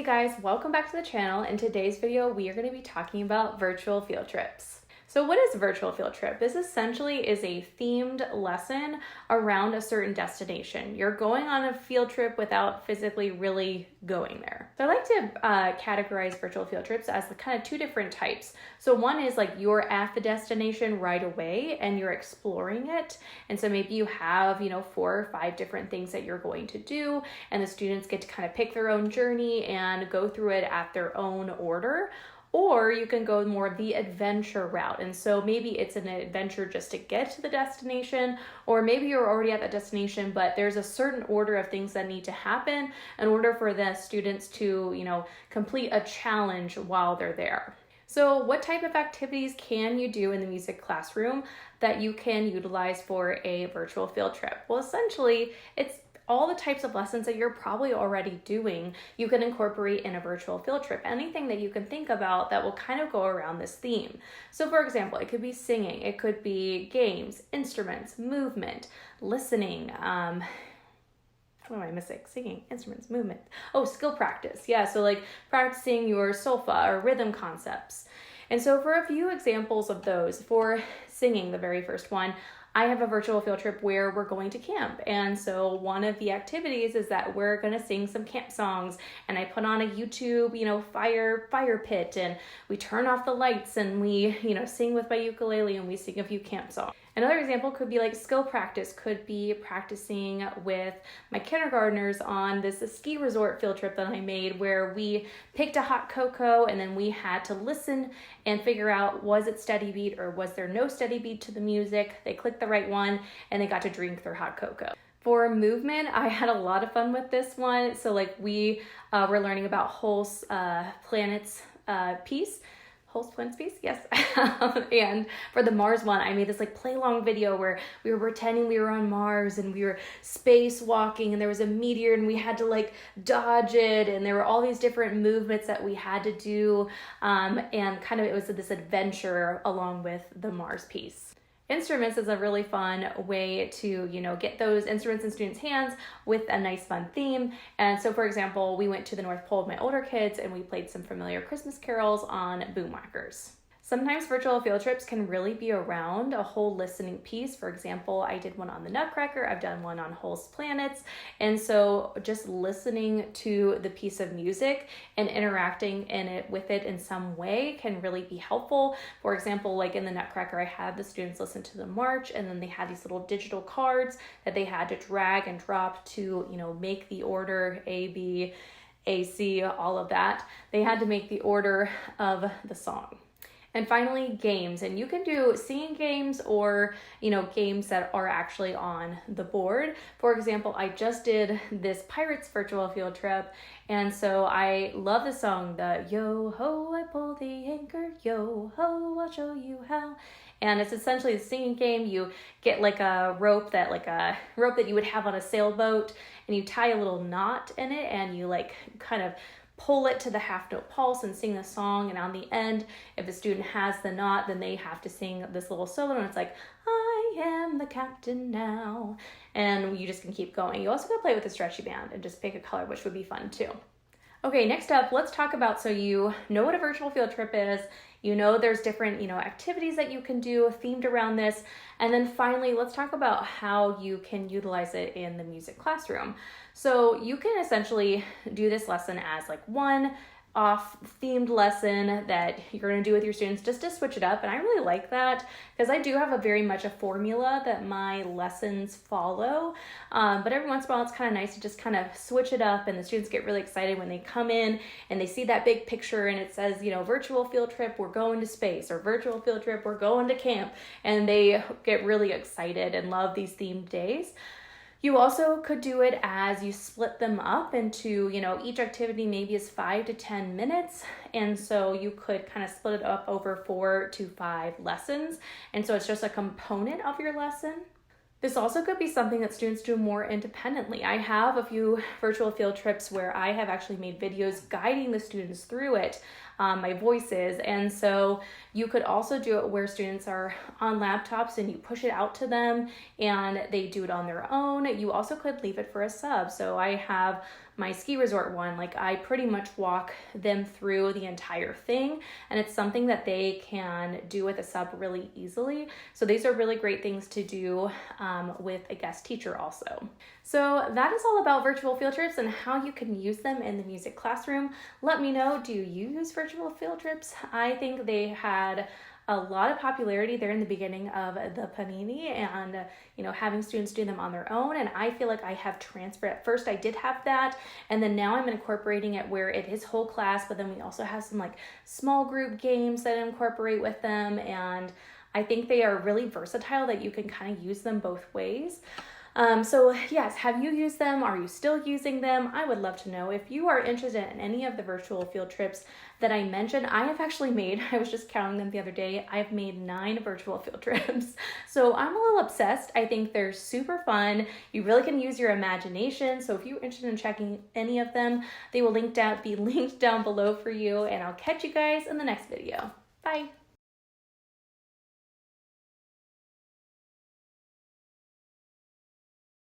Hey guys, welcome back to the channel. In today's video, we are going to be talking about virtual field trips. So what is a virtual field trip? This essentially is a themed lesson around a certain destination. You're going on a field trip without physically really going there. So I like to categorize virtual field trips as the kind of two different types. So one is like you're at the destination right away and you're exploring it. And so maybe you have, 4 or 5 different things that you're going to do, and the students get to kind of pick their own journey and go through it at their own order. Or you can go more the adventure route. And so maybe it's an adventure just to get to the destination, or maybe you're already at that destination, but there's a certain order of things that need to happen in order for the students to, complete a challenge while they're there. So what type of activities can you do in the music classroom that you can utilize for a virtual field trip? Well, essentially, it's all the types of lessons that you're probably already doing, you can incorporate in a virtual field trip. Anything that you can think about that will kind of go around this theme. So for example, it could be singing, it could be games, instruments, movement, listening, what am I missing? Singing, instruments, movement. Oh, skill practice. Yeah, so like practicing your solfa or rhythm concepts. And so for a few examples of those, for singing, the very first one, I have a virtual field trip where we're going to camp. And so one of the activities is that we're going to sing some camp songs, and I put on a YouTube, fire pit, and we turn off the lights and we, sing with my ukulele and we sing a few camp songs. Another example could be like skill practice, could be practicing with my kindergartners on this ski resort field trip that I made where we picked a hot cocoa and then we had to listen and figure out, was it steady beat or was there no steady beat to the music? They clicked the right one and they got to drink their hot cocoa. For movement, I had a lot of fun with this one. So like we were learning about Holst's planets piece. Holst Planets piece, yes. And for the Mars one, I made this like play along video where we were pretending we were on Mars and we were spacewalking and there was a meteor and we had to like dodge it, and there were all these different movements that we had to do, and kind of it was this adventure along with the Mars piece. Instruments is a really fun way to, get those instruments in students' hands with a nice fun theme. And so for example, we went to the North Pole with my older kids and we played some familiar Christmas carols on boomwhackers. Sometimes virtual field trips can really be around a whole listening piece. For example, I did one on the Nutcracker, I've done one on Holst Planets. And so just listening to the piece of music and interacting with it in some way can really be helpful. For example, like in the Nutcracker, I had the students listen to the march, and then they had these little digital cards that they had to drag and drop to, make the order A, B, A, C, all of that. They had to make the order of the song. And finally, games. And you can do singing games or, games that are actually on the board. For example, I just did this Pirates virtual field trip. And so I love the song, the yo ho, I pull the anchor, yo ho, I'll show you how. And it's essentially a singing game. You get like a rope that you would have on a sailboat, and you tie a little knot in it, and you like kind of pull it to the half note pulse and sing the song. And on the end, if the student has the knot, then they have to sing this little solo, and it's like, I am the captain now. And you just can keep going. You also can play with a stretchy band and just pick a color, which would be fun too. Okay, next up, let's talk about, so you know what a virtual field trip is, there's different, activities that you can do themed around this. And then finally, let's talk about how you can utilize it in the music classroom. So you can essentially do this lesson as like one off themed lesson that you're going to do with your students just to switch it up. And I really like that because I do have very much a formula that my lessons follow. But every once in a while, it's kind of nice to just kind of switch it up, and the students get really excited when they come in and they see that big picture and it says, virtual field trip, we're going to space, or virtual field trip, we're going to camp. And they get really excited and love these themed days. You also could do it as you split them up into, each activity maybe is 5 to 10 minutes. And so you could kind of split it up over 4 to 5 lessons. And so it's just a component of your lesson. This also could be something that students do more independently. I have a few virtual field trips where I have actually made videos guiding the students through it, my voices. And so you could also do it where students are on laptops and you push it out to them and they do it on their own. You also could leave it for a sub. So I have my ski resort one, like I pretty much walk them through the entire thing, and it's something that they can do with a sub really easily. So these are really great things to do with a guest teacher also. So that is all about virtual field trips and how you can use them in the music classroom. Let me know, do you use virtual field trips? I think they had a lot of popularity there in the beginning of the Panini and, having students do them on their own. And I feel like I have transferred. At first I did have that, and then now I'm incorporating it where it is whole class, but then we also have some like small group games that incorporate with them. And I think they are really versatile that you can kind of use them both ways. So yes, have you used them? Are you still using them? I would love to know. If you are interested in any of the virtual field trips that I mentioned, I have actually made, I was just counting them the other day, I've made 9 virtual field trips. So I'm a little obsessed. I think they're super fun. You really can use your imagination. So if you're interested in checking any of them, they will be linked down below for you, and I'll catch you guys in the next video. Bye.